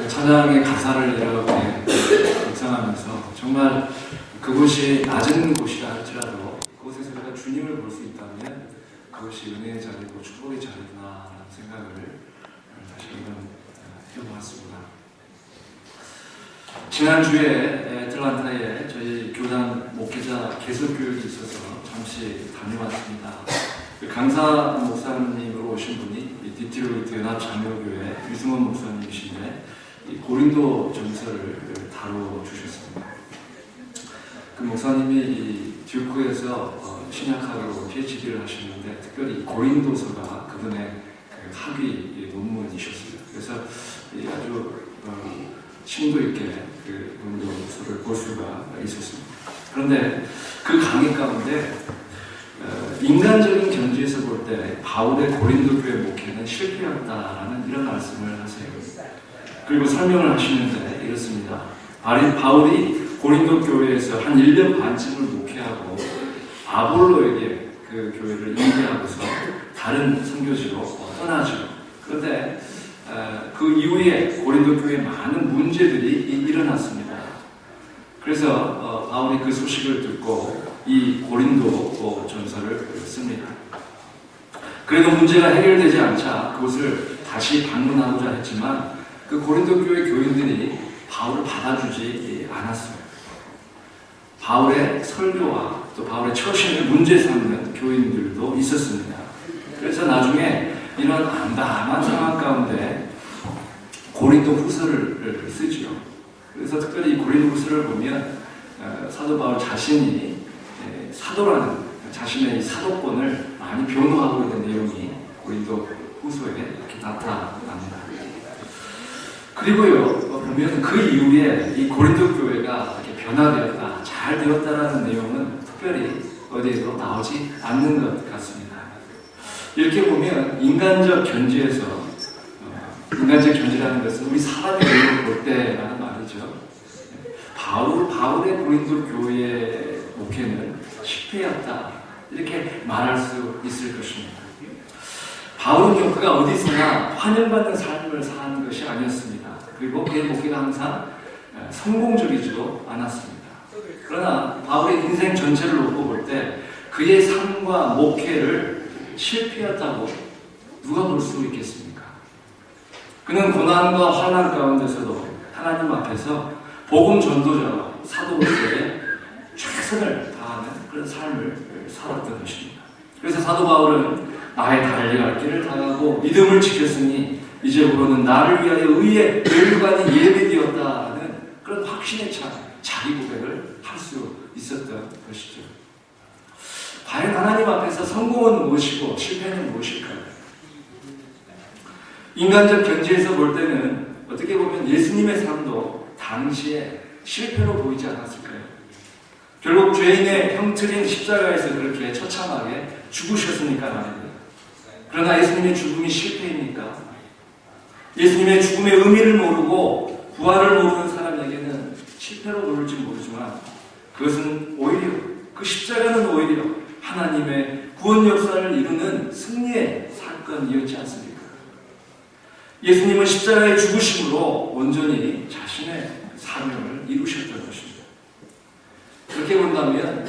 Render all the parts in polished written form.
찬양의 가사를 이렇게 묵상하면서 정말 그곳이 낮은 곳이라 할지라도 그곳에서 우리가 주님을 볼 수 있다면 그것이 은혜의 자리고 축복의 자리구나라는 생각을 다시 한번 해보았습니다. 지난주에 애틀란타에 저희 교단 목회자 개설 교육이 있어서 잠시 다녀왔습니다. 강사 목사님으로 오신 분이 디트로이트 연합장로교회 유승원 목사님이신데 고린도 전서를 다뤄주셨습니다. 그 목사님이 이 듀크에서 신약학으로 PhD를 하시는데 특별히 고린도서가 그분의 학위 논문이셨어요. 그래서 아주 심도 있게 그 고린도서를 볼 수가 있었습니다. 그런데 그 강의 가운데 인간적인 견지에서 볼 때 바울의 고린도 교회 목회는 실패였다라는 이런 말씀을 하세요. 그리고 설명을 하시는데 이렇습니다. 바울이 고린도 교회에서 한 1년 반쯤을 목회하고 아볼로에게 그 교회를 인계하고서 다른 선교지로 떠나죠. 그런데 그 이후에 고린도 교회에 많은 문제들이 일어났습니다. 그래서 바울이 그 소식을 듣고 이 고린도 전서를 씁니다. 그래도 문제가 해결되지 않자 그곳을 다시 방문하고자 했지만 그 고린도 교회 교인들이 바울을 받아주지 않았어요. 바울의 설교와 또 바울의 처신을 문제 삼는 교인들도 있었습니다. 그래서 나중에 이런 암담한 상황 가운데 고린도 후서를 쓰지요. 그래서 특별히 고린도 후서를 보면 사도 바울 자신이 사도라는 자신의 이 사도권을 많이 변호하고 있는 내용이 고린도 후서에 이렇게 나타납니다. 그리고요, 보면 그 이후에 이 고린도 교회가 이렇게 변화되었다, 잘 되었다라는 내용은 특별히 어디에도 나오지 않는 것 같습니다. 이렇게 보면 인간적 견지에서, 인간적 견지라는 것은 우리 사람의 눈으로 볼 때라는 말이죠. 바울의 고린도 교회의 목회는 실패였다, 이렇게 말할 수 있을 것입니다. 바울은요, 그가 어디서나 환영받는 삶을 사는 것이 아니었습니다. 그리고 그의 목회가 항상 성공적이지도 않았습니다. 그러나 바울의 인생 전체를 놓고 볼 때 그의 삶과 목회를 실패였다고 누가 볼 수 있겠습니까? 그는 고난과 환난 가운데서도 하나님 앞에서 복음 전도자와 사도로서의 최선을 다하는 그런 삶을 살았던 것입니다. 그래서 사도 바울은 나의 달려갈 길을 다하고 믿음을 지켰으니 이제부로는 나를 위하여 의의 멸관이 예배되었다는 그런 확신에 찬 자기 고백을 할 수 있었던 것이죠. 과연 하나님 앞에서 성공은 무엇이고 실패는 무엇일까요? 인간적 견지에서 볼 때는 어떻게 보면 예수님의 삶도 당시에 실패로 보이지 않았을까요? 결국 죄인의 형틀인 십자가에서 그렇게 처참하게 죽으셨으니까 말입니다. 그러나 예수님의 죽음이 실패입니까? 예수님의 죽음의 의미를 모르고 부활을 모르는 사람에게는 실패로 보일지 모르지만 그것은 오히려, 그 십자가는 오히려 하나님의 구원 역사를 이루는 승리의 사건이었지 않습니까? 예수님은 십자가의 죽으심으로 온전히 자신의 사명을 이루셨던 것입니다. 그렇게 본다면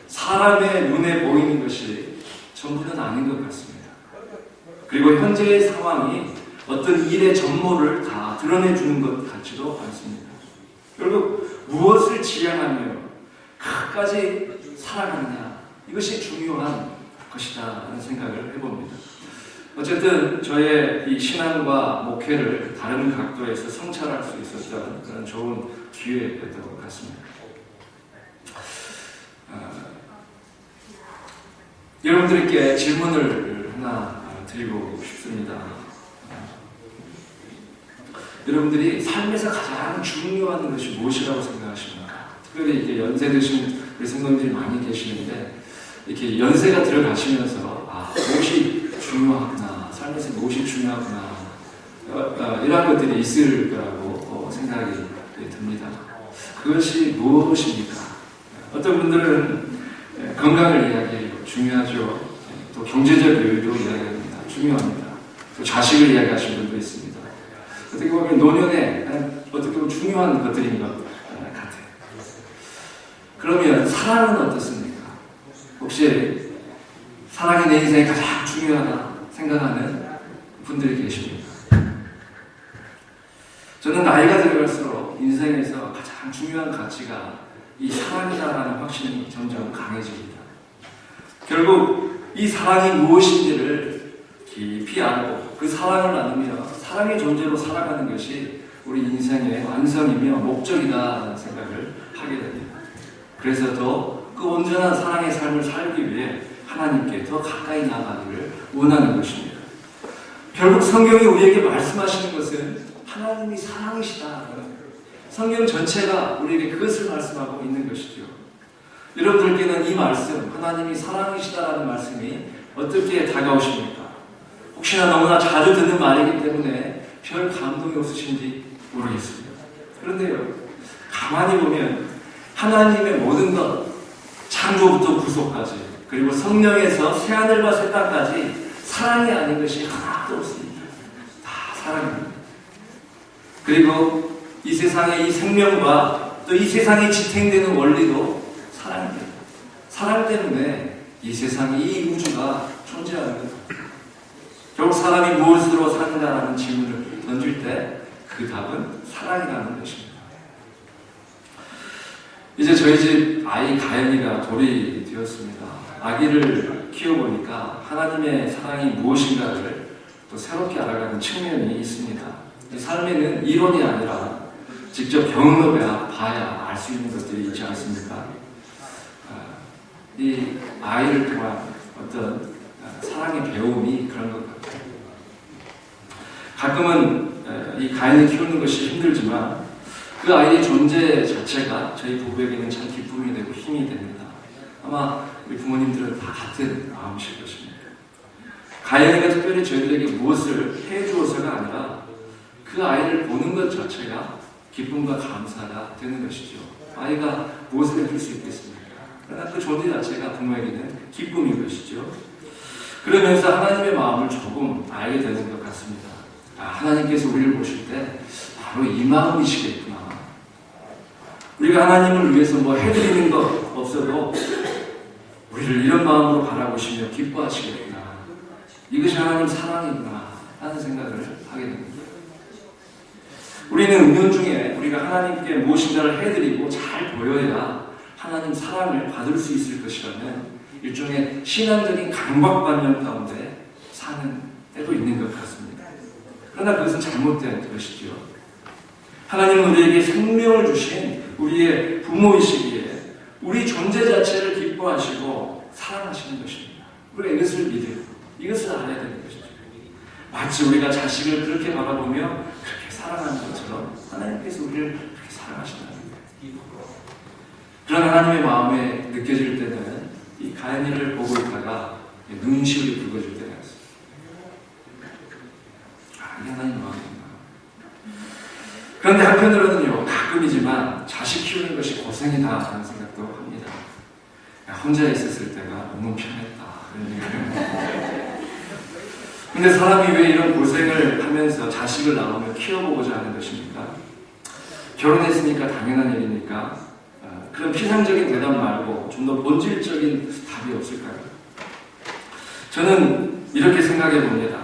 사람의 눈에 보이는 것이 전부는 아닌 것 같습니다. 그리고 현재의 상황이 어떤 일의 전모를 다 드러내주는 것 같지도 않습니다. 결국 무엇을 지향하며 끝까지 살아가느냐, 이것이 중요한 것이다 라는 생각을 해봅니다. 어쨌든 저의 이 신앙과 목회를 다른 각도에서 성찰할 수 있었던 그런 좋은 기회였던 것 같습니다. 여러분들께 질문을 하나 드리고 싶습니다. 여러분들이 삶에서 가장 중요한 것이 무엇이라고 생각하십니까? 특별히 이렇게 연세 드신 우리 성도님들이 많이 계시는데 이렇게 연세가 들어가시면서 무엇이 중요하구나, 삶에서 무엇이 중요하구나, 이런 것들이 있을 거라고 생각이 듭니다. 그것이 무엇입니까? 어떤 분들은 건강을 이야기해요. 중요하죠. 또 경제적 여유도 이야기합니다. 중요합니다. 또 자식을 이야기하시는 분도 있습니다. 어떻게 어떻게 보면 노년에 어떻게 보면 중요한 것들인 것 같아요. 그러면 사랑은 어떻습니까? 혹시 사랑이 내 인생에 가장 중요하다 생각하는 분들이 계십니까? 저는 나이가 들어갈수록 인생에서 가장 중요한 가치가 이 사랑이다라는 확신이 점점 강해집니다. 결국 이 사랑이 무엇인지를 깊이 알고 그 사랑을 나누며 사랑의 존재로 살아가는 것이 우리 인생의 완성이며 목적이다라는 생각을 하게 됩니다. 그래서 더 그 온전한 사랑의 삶을 살기 위해 하나님께 더 가까이 나가기를 원하는 것입니다. 결국 성경이 우리에게 말씀하시는 것은 하나님이 사랑이시다. 성경 전체가 우리에게 그것을 말씀하고 있는 것이죠. 여러분들께는 이 말씀, 하나님이 사랑이시다라는 말씀이 어떻게 다가오십니까? 혹시나 너무나 자주 듣는 말이기 때문에 별 감동이 없으신지 모르겠습니다. 그런데요, 가만히 보면 하나님의 모든 것, 창조부터 구속까지, 그리고 성령에서 새하늘과 새 땅까지 사랑이 아닌 것이 하나도 없습니다. 다 사랑입니다. 그리고 이 세상의 이 생명과 또 이 세상에 지탱되는 원리도 사랑입니다. 사랑 때문에 이 세상이, 이 우주가 존재하는 겁니다. 결국 사람이 무엇으로 사는가라는 질문을 던질 때 그 답은 사랑이라는 것입니다. 이제 저희 집 아이 가연이가 돌이 되었습니다. 아기를 키워보니까 하나님의 사랑이 무엇인가를 또 새롭게 알아가는 측면이 있습니다. 이 삶에는 이론이 아니라 직접 경험해야 봐야 알 수 있는 것들이 있지 않습니까? 이 아이를 통한 어떤 사랑의 배움이 그런 것 같아요. 가끔은 이 가연을 키우는 것이 힘들지만 그 아이의 존재 자체가 저희 부부에게는 참 기쁨이 되고 힘이 됩니다. 아마 우리 부모님들은 다 같은 마음이실 것입니다. 가연이가 특별히 저희들에게 무엇을 해주어서가 아니라 그 아이를 보는 것 자체가 기쁨과 감사가 되는 것이죠. 아이가 무엇을 해줄 수 있겠습니까? 그러나 그 존재 자체가 부모에게는 기쁨인 것이죠. 그러면서 하나님의 마음을 조금 알게 되는 것 같습니다. 하나님께서 우리를 보실 때 바로 이 마음이시겠구나. 우리가 하나님을 위해서 뭐 해드리는 것 없어도 우리를 이런 마음으로 바라보시며 기뻐하시겠구나. 이것이 하나님 사랑이구나 하는 생각을 하게 됩니다. 우리는 은연중에 우리가 하나님께 무엇인가를 해드리고 잘 보여야 하나님 사랑을 받을 수 있을 것이라는 일종의 신앙적인 강박관념 가운데 사는 때도 있는 것 같습니다. 그러나 그것은 잘못된 것이죠. 하나님은 우리에게 생명을 주신 우리의 부모이시기에 우리 존재 자체를 기뻐하시고 사랑하시는 것입니다. 우리가 이것을 믿고 이것을 알아야 되는 것이죠. 마치 우리가 자식을 그렇게 바라보며 그렇게 사랑하는 것처럼 하나님께서 우리를 그렇게 사랑하신다는 거예요. 그런 하나님의 마음에 느껴질 때는 이 가연이를 보고 있다가 눈시울이 붉어질 때가 있어요. 이게 하나님의 마음이구나. 그런데 한편으로는요, 가끔이지만 자식 키우는 것이 고생이다 하는 생각도 합니다. 혼자 있었을 때가 너무 편했다 그런 얘기를. 근데 사람이 왜 이런 고생을 하면서 자식을 낳으며 키워보고자 하는 것입니까? 결혼했으니까 당연한 일입니까? 그런 피상적인 대답 말고 좀 더 본질적인 답이 없을까요? 저는 이렇게 생각해 봅니다.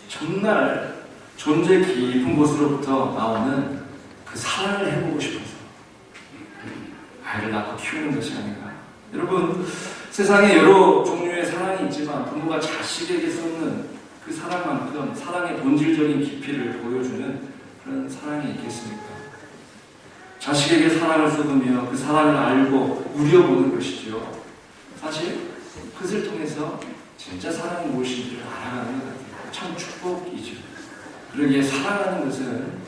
정말 존재 깊은 곳으로부터 나오는 그 사랑을 해보고 싶어서 아이를 낳고 키우는 것이 아닌가. 여러분, 세상에 여러 종류의 사랑이 있지만 부모가 자식에게 쏟는 그 사랑만큼 사랑의 본질적인 깊이를 보여주는 그런 사랑이 있겠습니까? 자식에게 사랑을 쏟으며 그 사랑을 알고 누려보는 것이죠. 사실 그것을 통해서 진짜 사랑이 무엇인지를 알아가는 것 같아요. 참 축복이죠. 그러기에 사랑하는 것은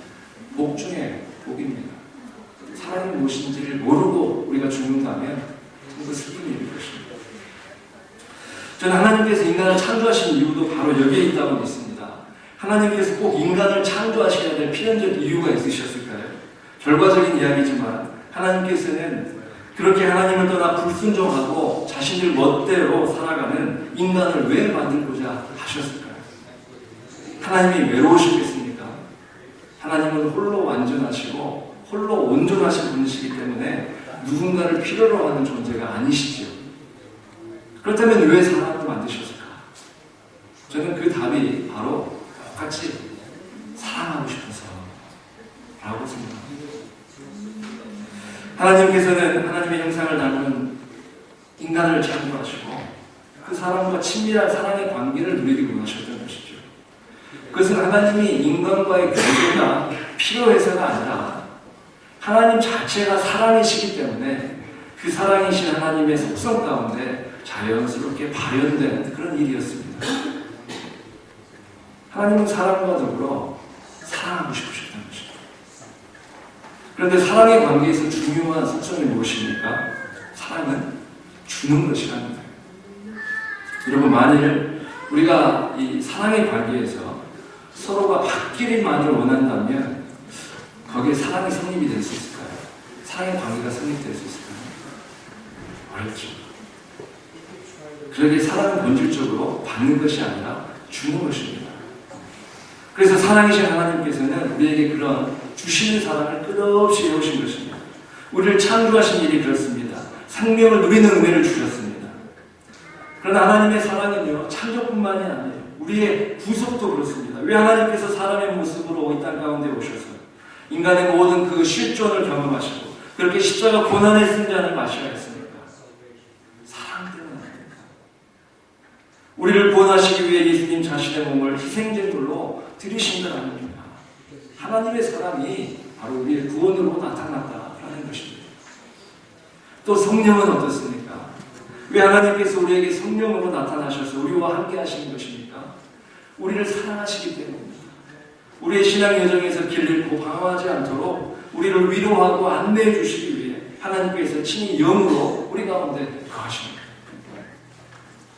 복 중에 복입니다. 사랑이 무엇인지를 모르고 우리가 죽는다면 그 슬픈 일일 것입니다. 저는 하나님께서 인간을 창조하신 이유도 바로 여기에 있다고 믿습니다. 하나님께서 꼭 인간을 창조하셔야 될 필연적 이유가 있으셨을까요? 결과적인 이야기지만 하나님께서는 그렇게 하나님을 떠나 불순종하고 자신들 멋대로 살아가는 인간을 왜 만들고자 하셨을까요? 하나님이 외로우셨겠습니까? 하나님은 홀로 완전하시고 홀로 온전하신 분이시기 때문에 누군가를 필요로 하는 존재가 아니시죠. 그렇다면 왜 사람을 만드셨을까? 저는 그 답이 바로 똑같이 사랑하고 싶어서 라고 생각합니다. 하나님께서는 하나님의 형상을 닮은 인간을 창조하시고 그 사람과 친밀한 사랑의 관계를 누리기 원하셨던 것이죠. 그것은 하나님이 인간과의 교제가 필요해서가 아니라 하나님 자체가 사랑이시기 때문에 그 사랑이신 하나님의 속성 가운데 자연스럽게 발현된 그런 일이었습니다. 하나님은 사랑과 더불어 사랑하고 싶으셨던 것입니다. 그런데 사랑의 관계에서 중요한 속성이 무엇입니까? 사랑은 주는 것이라는 거예요. 여러분, 만일 우리가 이 사랑의 관계에서 서로가 받기만을 원한다면 거기에 사랑이 성립이 될 수 있을까요? 사랑의 관계가 성립될 수 있을까요? 어렵죠. 그러기에 사랑은 본질적으로 받는 것이 아니라 주는 것입니다. 그래서 사랑이신 하나님께서는 우리에게 그런 주시는 사랑을 끝없이 해오신 것입니다. 우리를 창조하신 일이 그렇습니다. 생명을 누리는 은혜를 주셨습니다. 그러나 하나님의 사랑은요, 창조뿐만이 아니에요. 우리의 구속도 그렇습니다. 왜 하나님께서 사람의 모습으로 이 땅 가운데 오셔서 인간의 모든 그 실존을 경험하시고 그렇게 십자가 고난의 승잔을 마셔야 했습니까? 사랑 때문에 아닙니까? 우리를 구원하시기 위해 예수님 자신의 몸을 희생제물로 드리신 것 아닙니까? 하나님의 사랑이 바로 우리의 구원으로 나타났다라는 것입니다. 또 성령은 어떻습니까? 왜 하나님께서 우리에게 성령으로 나타나셔서 우리와 함께 하시는 것입니까? 우리를 사랑하시기 때문입니다. 우리의 신앙 여정에서 길 잃고 방황하지 않도록 우리를 위로하고 안내해 주시기 위해 하나님께서 친히 영으로 우리 가운데 거하십니다.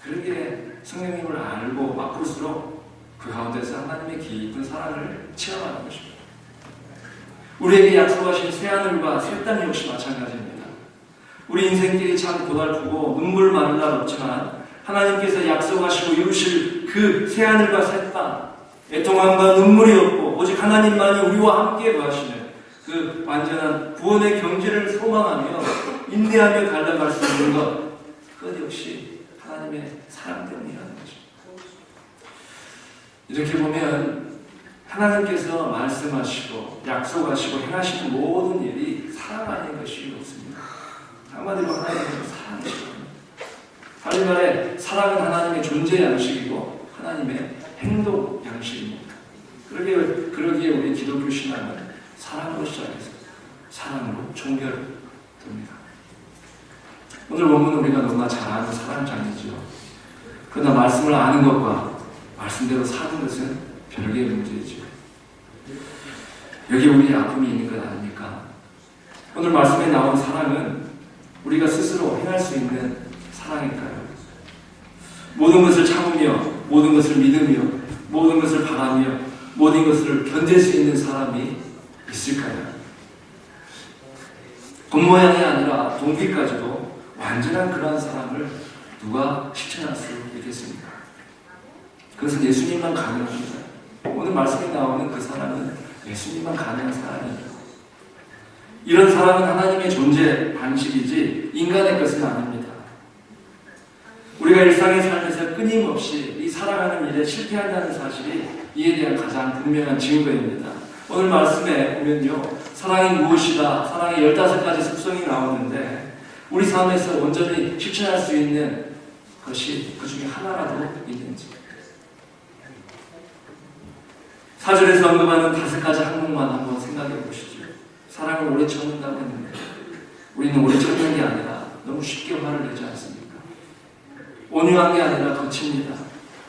그러기에 성령님을 알고 맛볼수록 그 가운데서 하나님의 깊은 사랑을 체험하는 것입니다. 우리에게 약속하신 새하늘과 새 땅 역시 마찬가지입니다. 우리 인생길이 참 고달프고 눈물 많은 날 없지만 하나님께서 약속하시고 이루실 그 새하늘과 새 땅, 애통함과 눈물이 없고 오직 하나님만이 우리와 함께 거하시는 그 완전한 구원의 경지를 소망하며 인내하며 달려갈 수 있는 것, 그것 역시 하나님의 사랑 때문이라는 것입니다. 이렇게 보면 하나님께서 말씀하시고 약속하시고 행하시는 모든 일이 사랑 아닌 것이 없습니다. 한마디로 하나님께서 사랑이시거든요. 다른 말에 사랑은 하나님의 존재 양식이고 하나님의 행동 양식입니다. 그러기에 우리 기독교 신앙은 사랑으로 시작해서 사랑으로 종결됩니다. 오늘 본문은 우리가 너무나 잘 아는 사랑장이죠. 그러나 말씀을 아는 것과 말씀대로 사는 것은 별개의 문제이죠. 여기 우리의 아픔이 있는 것 아닙니까? 오늘 말씀에 나온 사랑은 우리가 스스로 행할 수 있는 사랑일까요? 모든 것을 참으며 모든 것을 믿으며 모든 것을 바라며 모든 것을 견딜 수 있는 사람이 있을까요? 겉모양이 아니라 동기까지도 완전한 그러한 사랑을 누가 실천할 수 있겠습니까? 그것은 예수님만 가능합니다. 오늘 말씀에 나오는 그 사랑은 예수님만 가능한 사랑입니다. 이런 사랑은 하나님의 존재 방식이지 인간의 것은 아닙니다. 우리가 일상의 삶에서 끊임없이 이 사랑하는 일에 실패한다는 사실이 이에 대한 가장 분명한 증거입니다. 오늘 말씀에 보면요, 사랑이 무엇이다, 사랑의 15가지 습성이 나오는데 우리 삶에서 온전히 실천할 수 있는 것이 그 중에 하나라도 있는지, 4절에서 언급하는 5가지 항목만 한번 생각해 보시죠. 사랑을 오래 참는다고 했는데 우리는 오래 참는 게 아니라 너무 쉽게 화를 내지 않습니까? 온유한 게 아니라 거칩니다.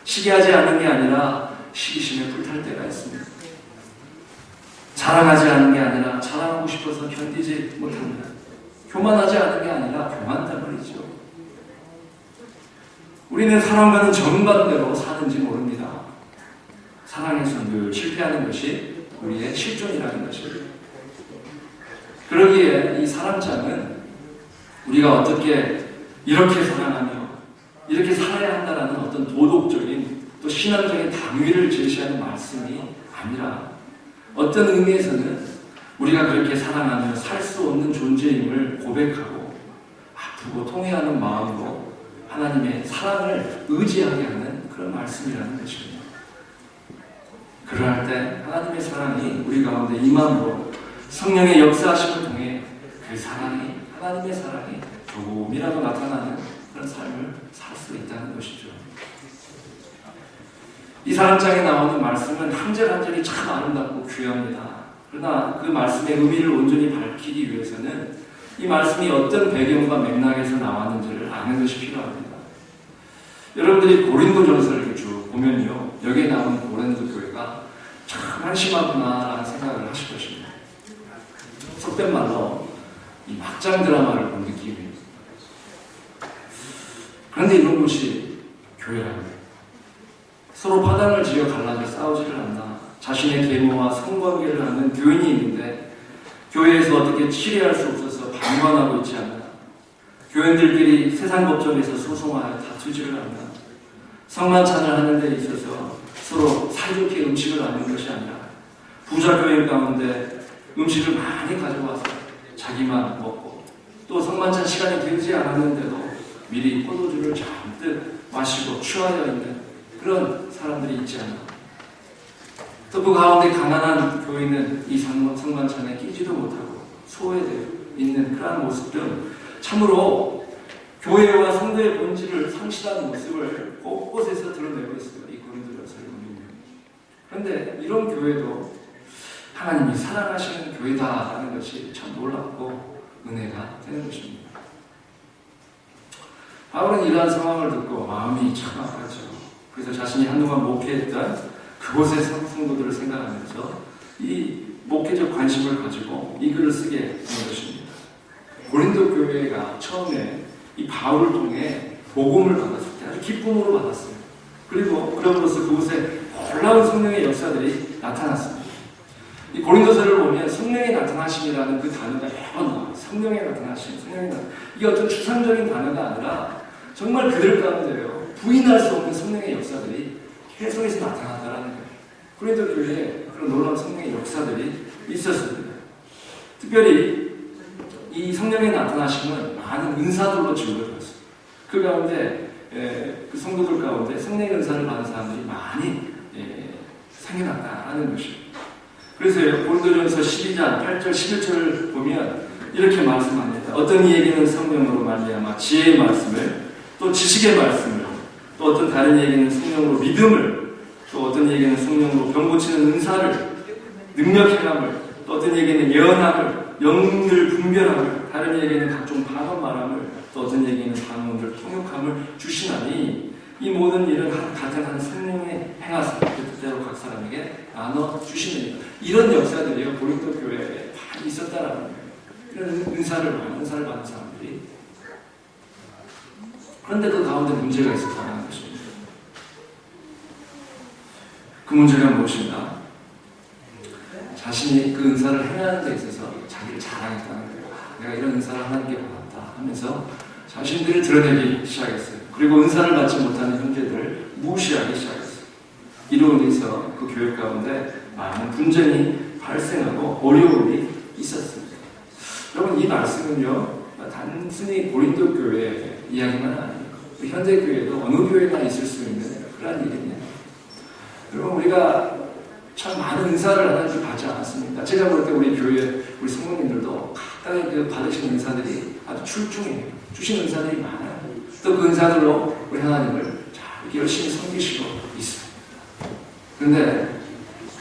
시기하지 않는 게 아니라 시기심에 불탈 때가 있습니다. 자랑하지 않는 게 아니라 자랑하고 싶어서 견디지 못합니다. 교만하지 않는 게 아니라 교만다버리죠. 우리는 사랑과는 정반대로 사는지 모릅니다. 사랑에서 늘 실패하는 것이 우리의 실존이라는 것입니다. 그러기에 이 사랑장은 우리가 어떻게 이렇게 사랑하며 이렇게 살아야 한다는 어떤 도덕적인 또 신앙적인 당위를 제시하는 말씀이 아니라 어떤 의미에서는 우리가 그렇게 사랑하며 살 수 없는 존재임을 고백하고 아프고 통회하는 마음으로 하나님의 사랑을 의지하게 하는 그런 말씀이라는 것입니다. 그럴 때 하나님의 사랑이 우리 가운데 임함으로 성령의 역사하심을 통해 그 사랑이, 하나님의 사랑이 조금이라도 나타나는 그런 삶을 살 수 있다는 것이죠. 이 4장에 나오는 말씀은 한 절 한 절이 참 아름답고 귀합니다. 그러나 그 말씀의 의미를 온전히 밝히기 위해서는 이 말씀이 어떤 배경과 맥락에서 나왔는지를 아는 것이 필요합니다. 여러분들이 고린도전서를 쭉 보면요, 여기에 나오는 고린도 교회가 참 한심하구나라는 생각을 하실 것입니다. 속된 말로 이 막장 드라마를 본 느낌입니다. 그런데 이런 것이 교회랍니다. 서로 파당을 지어 갈라져 싸우지를 않나. 자신의 계모와 성관계를 하는 교인이 있는데 교회에서 어떻게 치리할 수 없어서 방관하고 있지 않나. 교인들끼리 세상 법정에서 소송하여 다투지를 않나. 성만찬을 하는 데 있어서 서로 사이좋게 음식을 나누는 것이 아니라 부자 교인 가운데 음식을 많이 가져와서 자기만 먹고 또 성만찬 시간이 되지 않았는데도 미리 포도주를 잔뜩 마시고 취하여 있는 그런 사람들이 있지 않나. 또 그 가운데 가난한 교인은 이 성만찬에 끼지도 못하고 소외되어 있는 그러한 모습들은 참으로 교회와 성도의 본질을 상실하는 모습을 곳곳에서 드러내고 있어요. 이 고린도전서를 보면. 그런데 이런 교회도 하나님이 사랑하시는 교회다라는 것이 참 놀랍고 은혜가 되는 것입니다. 바울은 이러한 상황을 듣고 마음이 참 아팠죠. 그래서 자신이 한동안 목회했던 그곳의 성도들을 생각하면서 이 목회적 관심을 가지고 이 글을 쓰게 된 것입니다. 고린도 교회가 처음에 이 바울을 통해 복음을 받았을 때 아주 기쁨으로 받았어요. 그리고 그럼으로써 그곳에 놀라운 성령의 역사들이 나타났습니다. 이 고린도서를 보면 성령의 나타나심이라는 그 단어가 여러 번 나와요. 성령의 나타나심, 성령의 나타나심. 이게 어떤 추상적인 단어가 아니라 정말 그들 가운데요, 부인할 수 없는 성령의 역사들이 계속해서 나타났다라는 거예요. 고린도 교회에 그런 놀라운 성령의 역사들이 있었습니다. 특별히 이 성령의 나타나심은 많은 은사들로 지어졌어요. 그 가운데 그 성도들 가운데 성령의 은사를 받은 사람들이 많이 생겨났다라는 것입니다. 그래서 고린도전서 12장 8절 11절을 보면 이렇게 말씀합니다. 어떤 이에게는 성령으로 말미암아 지혜의 말씀을, 또 지식의 말씀을, 또 어떤 다른 이에게는 성령으로 믿음을, 또 어떤 이에게는 성령으로 병 고치는 은사를, 능력 행함을, 또 어떤 이에게는 예언함을, 영들 분별함을, 다른 이에게는 각종 방언 말함을, 또 어떤 이에게는 방언들 통역함을 주시나니 이 모든 일은 같은 한 성령의 행하사 그 뜻대로 각 사람에게 나눠 주시느니라. 이런 역사들이 고린도 교회에 많이 있었다라는 거예요. 이런 은사를 받은 사람들이. 그런데 그 가운데 문제가 있었다는 것입니다. 그 문제가 무엇인가? 자신이 그 은사를 행하는 데 있어서 자기를 자랑했다는 거예요. 내가 이런 은사를 하나님께 받았다 하면서 자신들을 드러내기 시작했어요. 그리고 은사를 받지 못하는 형제들을 무시하기 시작했어요. 이로 인해서 그 교회 가운데 많은 분쟁이 발생하고 어려움이 있었습니다. 여러분, 이 말씀은요, 단순히 고린도 교회 이야기만 아니에요. 현대 교회도 어느 교회나 있을 수 있는 그런 일입니다. 여러분, 우리가 참 많은 은사를 하나님께 받지 않았습니까? 제가 볼 때 우리 교회, 우리 성도님들도 각각의 그 받으신 은사들이 아주 출중해요. 주신 은사들이 많아요. 또 그 은사들로 우리 하나님을 잘 열심히 섬기시고 있어요. 그런데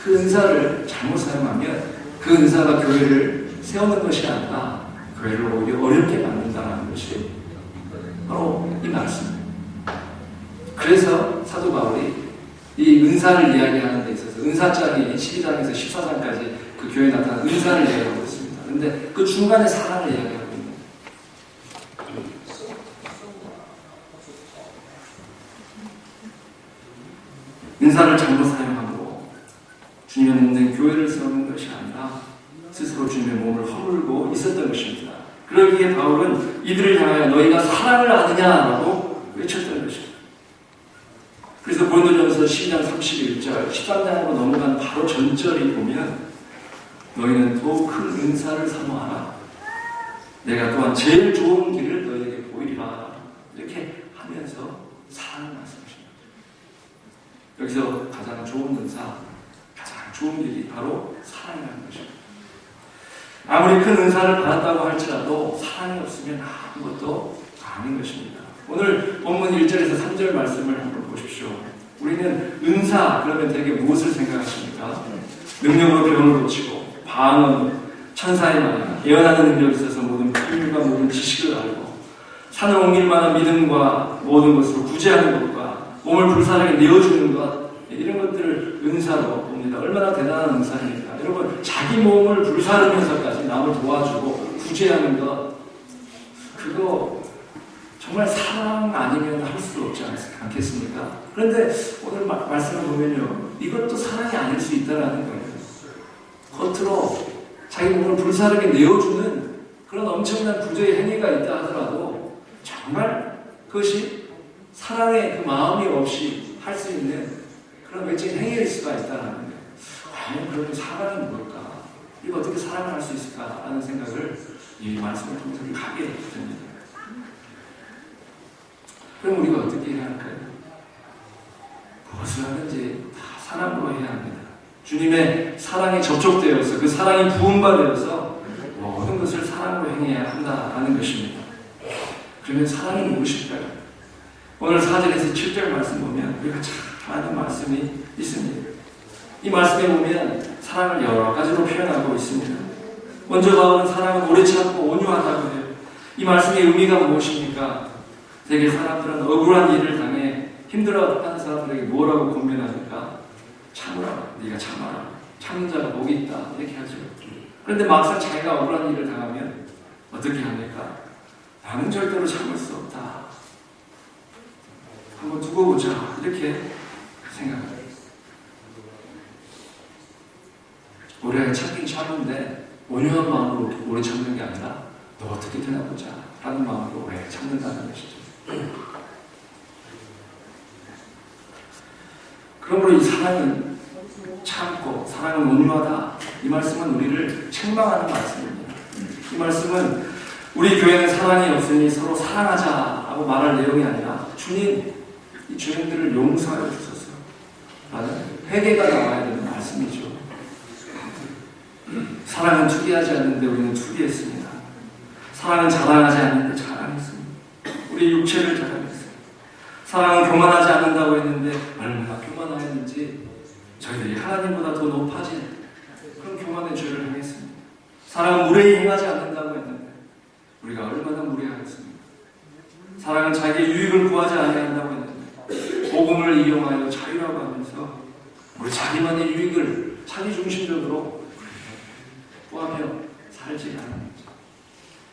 그 은사를 잘못 사용하면 그 은사가 교회를 세우는 것이 아니라 교회를 오히려 어렵게 만든다는 것이 바로 이 말씀입니다. 그래서 사도 바울이 이 은사를 이야기하는 데 있어서 은사장이 12장에서 14장까지 그 교회에 나타난 은사를 이야기하고 있습니다. 그런데 그 중간에 사랑을 이야기하고 있는 거예요. 은사를 잘못 사용함으로 주님의 몸 된 교회를 세우는 것이 아니라 스스로 주님의 몸을 허물고 있었던 것입니다. 그러기에 바울은 이들을 향하여 너희가 사랑을 아느냐라고 외쳤던 것입니다. 그래서 고린도전서 12장 31절 13장으로 넘어간 바로 전절이 보면 너희는 더욱 큰 은사를 사모하라. 내가 또한 제일 좋은 길을 너희에게 보이리라. 이렇게 하면서 사랑을 말씀하십니다. 여기서 가장 좋은 은사, 가장 좋은 길이 바로 사랑이라는 것입니다. 아무리 큰 은사를 받았다고 할지라도 사랑이 없으면 아무것도 아닌 것입니다. 오늘 본문 1절에서 3절 말씀을 한번 보십시오. 우리는 은사 그러면 대개 무엇을 생각하십니까? 능력으로 병을 고치고 방언, 천사의 말, 예언하는 능력이 있어서 모든 비밀과 모든 지식을 알고 산을 옮길 만한 믿음과 모든 것으로 구제하는 것과 몸을 불사르게 내어주는 것, 이런 것들을 은사로 봅니다. 얼마나 대단한 은사입니까? 여러분, 자기 몸을 불사르면서까지 남을 도와주고 구제하는 것, 그거 정말 사랑 아니면 할 수 없지 않겠습니까? 그런데 오늘 말씀을 보면요, 이것도 사랑이 아닐 수 있다는 거예요. 겉으로 자기 몸을 불사르게 내어주는 그런 엄청난 구제의 행위가 있다 하더라도 정말 그것이 사랑의 그 마음이 없이 할 수 있는 그런 외적인 행위일 수가 있다는 거예요. 과연 그러면 사랑이 뭘까? 이거 어떻게 사랑을 할 수 있을까? 하는 생각을 이 말씀을 통해서 하게 됩니다. 그럼 우리가 어떻게 해야 할까요? 무엇을 하든지 다 사랑으로 해야 합니다. 주님의 사랑에 접촉되어서 그 사랑이 부음받아서 모든 것을 사랑으로 행해야 한다는 것입니다. 그러면 사랑이 무엇일까요? 오늘 4절에서 7절 말씀 보면 우리가 참 아는 말씀이 있습니다. 이 말씀에 보면 사랑을 여러 가지로 표현하고 있습니다. 먼저 바울은 사랑은 오래 참고 온유하다고 해요. 이 말씀의 의미가 무엇입니까? 되게 사람들은 억울한 일을 당해 힘들어하는 사람들에게 뭐라고 권면합니까? 참으라, 네가 참아라. 참는 자가 복이 있다. 이렇게 하죠. 그런데 막상 자기가 억울한 일을 당하면 어떻게 합니까? 나는 절대로 참을 수 없다. 한번 두고 보자. 이렇게 생각합니다. 오래 참긴 참는데 온유한 마음으로 오래 참는 게 아니라 너 어떻게 되나 보자 라는 마음으로 오래 참는다는 것이죠. 그러므로 이 사랑은 참고 사랑은 온유하다. 이 말씀은 우리를 책망하는 말씀입니다. 이 말씀은 우리 교회는 사랑이 없으니 서로 사랑하자라고 말할 내용이 아니라 주님 이 죄인들을 용서하여 주소서 라는 회개가 나와야 되는 말씀이죠. 사랑은 투기하지 않는데 우리는 투기했습니다. 사랑은 자랑하지 않는데 자랑했습니다. 우리 육체를 자랑했습니다. 사랑은 교만하지 않는다고 했는데 얼마나 교만하였는지 저희들이 하나님보다 더 높아진 그런 교만의 죄를 행했습니다. 사랑은 무례히 행하지 않는다고 했는데 우리가 얼마나 무례하였습니다. 사랑은 자기의 유익을 구하지 아니한다고 했는데 복음을 이용하여 자유라고 하면서 우리 자기만의 유익을 자기 중심적으로 구하며 살지 않는 거죠.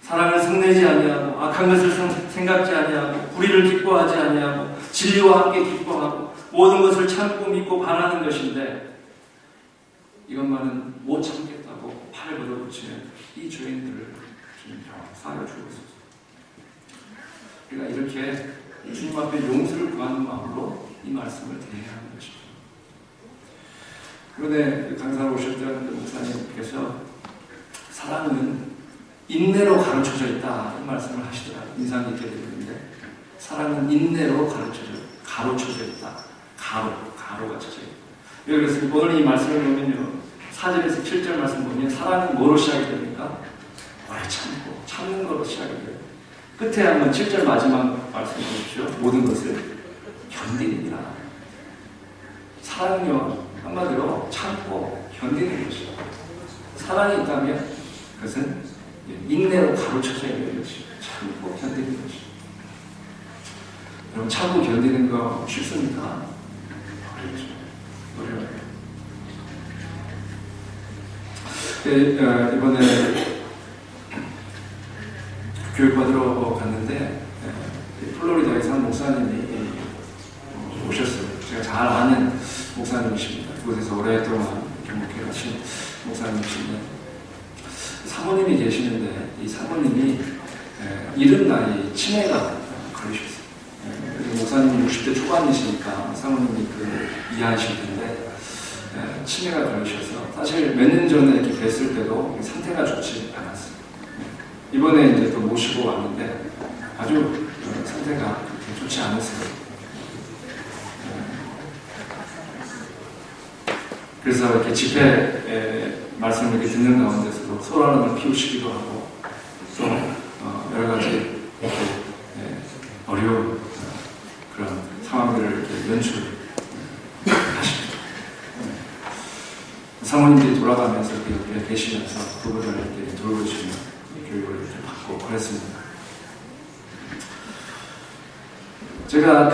사랑을 성내지 아니하고 악한 것을 생각지 아니하고 불의를 기뻐하지 아니하고 진리와 함께 기뻐하고 모든 것을 참고 믿고 바라는 것인데 이것만은 못 참겠다고 팔을 걷어붙이면 이 죄인들을 주님 용서하여 주옵소서. 우리가 이렇게 주님 앞에 용서를 구하는 마음으로 이 말씀을 대해야 하는 것입니다. 그런데 강사로 오셨던 목사님께서 사랑은 인내로 가르쳐져 있다 이런 말씀을 하시더라고요. 인상 깊게 들리는데 사랑은 인내로 가르쳐져 있다. 가로가 쳐져 있다. 왜 그렇습니까? 오늘 이 말씀을 보면요 4절에서 7절 말씀 보면 사랑은 뭐로 시작이 됩니까? 오래 참고 참는 거로 시작이 돼요. 끝에 한번 7절 마지막 말씀 보십시오. 모든 것을 견디느니라. 사랑은요 한마디로 참고 견디는 것이죠. 사랑이 있다면 그것은 인내로 가로쳐져 있는 것이죠. 참고 견디는 것이죠. 여러분 참고 견디는 거 쉽습니까? 어려워요. 이번에 교육받으러 갔는데 플로리다에서 한 목사님이 오셨어요. 제가 잘 아는 목사님이십니다. 그곳에서 오랫동안 경목해 가신 목사님이신데 사모님이 계시는데 이 사모님이 이른 나이 치매가 걸리셨어요. 목사님이 60대 초반이시니까 사모님이 이해하실 텐데 치매가 걸리셔서 사실 몇 년 전에 이렇게 뵀을 때도 상태가 좋지 않았어요. 이번에 이제 또 모시고 왔는데 아주 상태가 좋지 않으세요. 그래서 이렇게 집회 말씀을 이렇게 듣는 가운데서도 소란을 피우시기도 하고 또 여러 가지 이렇게 어려운 그런 상황들을 이렇게 연출하십니다. 사모님들이 돌아가면서 옆에 계시면서 그분을 이렇게 돌보시는 교육을 이렇게 받고 그랬습니다. 제가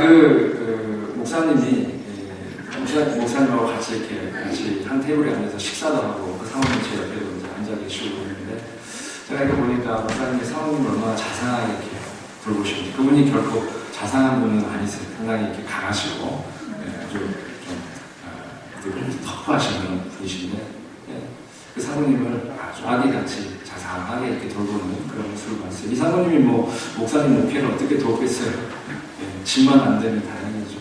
목사님하고 같이 한 테이블에 앉아서 식사도 하고 그 사모님 제 옆에도 이제 앉아 계시고 있는데 제가 이렇게 보니까 목사님이 사모님을 얼마나 자상하게 이렇게 돌보시는지 그분이 결코 자상한 분은 아니세요. 상당히 이렇게 강하시고 아주 좀 터프하신 분이신데 그 사모님을 아주 아기같이 자상하게 이렇게 돌보는 그런 모습을 봤어요. 이 사모님이 뭐 목사님 목회를 어떻게 돕겠어요? 집만 안 되면 다행이죠.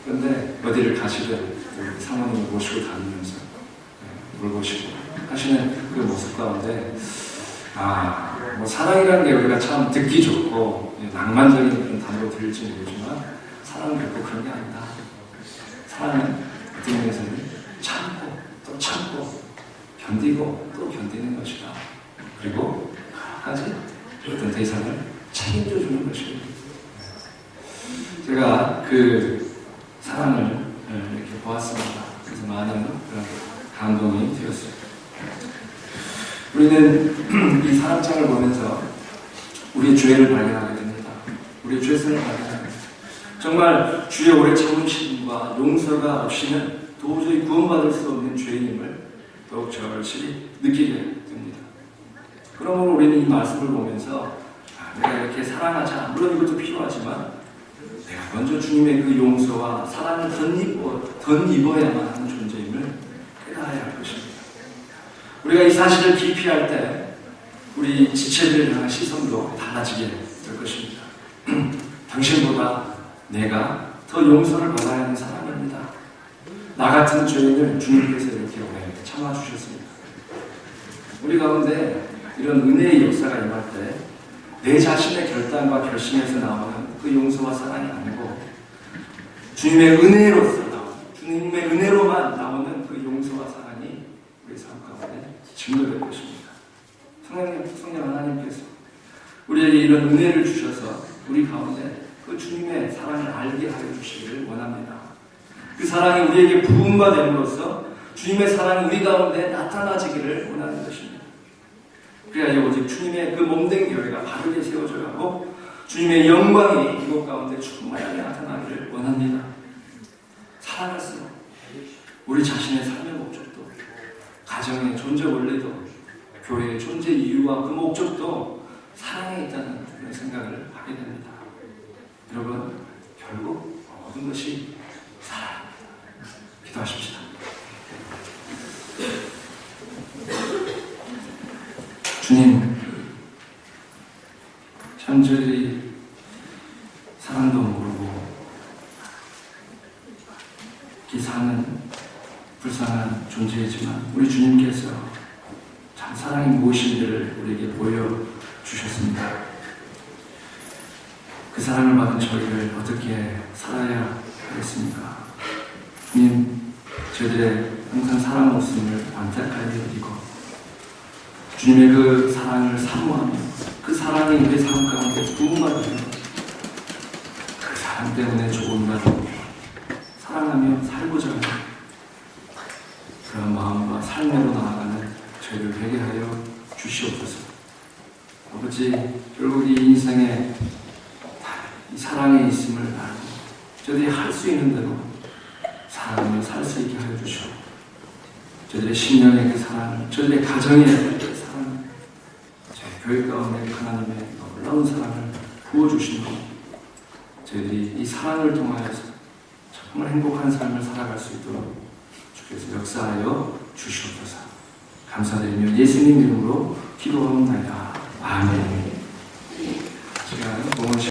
그런데 어디를 가시든 사모님을 모시고 다니면서 물보시고 하시는 그 모습 가운데 뭐 사랑이라는 게 우리가 참 듣기 좋고 낭만적인 그런 단어로 들릴지 모르지만 사랑은 결코 그런 게 아니다. 사랑은 어떤 면에서는 참고 또 참고 견디고 또 견디는 것이다. 그리고 끝까지 어떤 대상을 책임져주는 것입니다. 제가 그 사랑을 이렇게 보았습니다. 그래서 많은 그런 감동이 되었어요. 우리는 이 사랑장을 보면서 우리의 죄를 발견하게 됩니다. 우리의 죄성을 발견하게 됩니다. 정말 주의 오래 참으심과 용서가 없이는 도저히 구원받을 수 없는 죄인임을 더욱 절실히 느끼게 됩니다. 그러므로 우리는 이 말씀을 보면서 내가 이렇게 사랑하자. 물론 이것도 필요하지만 내가 먼저 주님의 그 용서와 사랑을 덧입어야만 하는 존재임을 깨달아야 할 것입니다. 우리가 이 사실을 기피할 때 우리 지체들을 향한 시선도 달라지게 될 것입니다. 당신보다 내가 더 용서를 받아야 하는 사람입니다. 나 같은 죄인을 주님께서 이렇게 오래 참아주셨습니다. 우리 가운데 이런 은혜의 역사가 임할 때 내 자신의 결단과 결심에서 나오는 그 용서와 사랑이 아니고 주님의 은혜로서 나오는, 주님의 은혜로만 나오는 그 용서와 사랑이 우리 삶 가운데 증거될 것입니다. 성령 하나님께서 우리에게 이런 은혜를 주셔서 우리 가운데 그 주님의 사랑을 알게 하여 주시기를 원합니다. 그 사랑이 우리에게 부음과 됨으로써 주님의 사랑이 우리 가운데 나타나지기를 원하는 것입니다. 그래야 오직 주님의 그 몸된 교회가 바르게 세워져 가고 주님의 영광이 이곳 가운데 충만하게 나타나기를 원합니다. 사랑할수록 우리 자신의 삶의 목적도, 가정의 존재 원리도, 교회의 존재 이유와 그 목적도 사랑에 있다는 그런 생각을 하게 됩니다. 여러분, 결국 모든 것이 사랑입니다. 기도하십시다. 주님, 현저히 사랑도 모르고 사는 불쌍한 존재이지만 우리 주님께서 참 사랑이 무엇인지를 우리에게 보여주셨습니다. 그 사랑을 받은 저희를 어떻게 살아야 하겠습니까? 주님, 저희들의 항상 사랑 없음을 안타깝게 여기고 주님의 그 사랑을 사모하며 그 사랑이 우리 삶 가운데 부흥받으며 그 사랑 때문에 조금이라도 사랑하며 살고자 하는 그런 마음과 삶으로 나아가는 저희를 되게 하여 주시옵소서. 아버지, 결국 이 인생에 이 사랑에 있음을 알고 저희들이 할 수 있는 대로 사랑하며 살 수 있게 하여 주시고 저희들의 신령의 그 사랑을, 저희들의 가정의 그 사랑을, 저희 교회 가운데 하나님의 놀라운 사랑을 부어주신 것, 저희들이 이 사랑을 통하여서 정말 행복한 삶을 살아갈 수 있도록 주께서 역사하여 주시옵소서. 감사드리며 예수님 이름으로 기도하옵나이다. 아멘.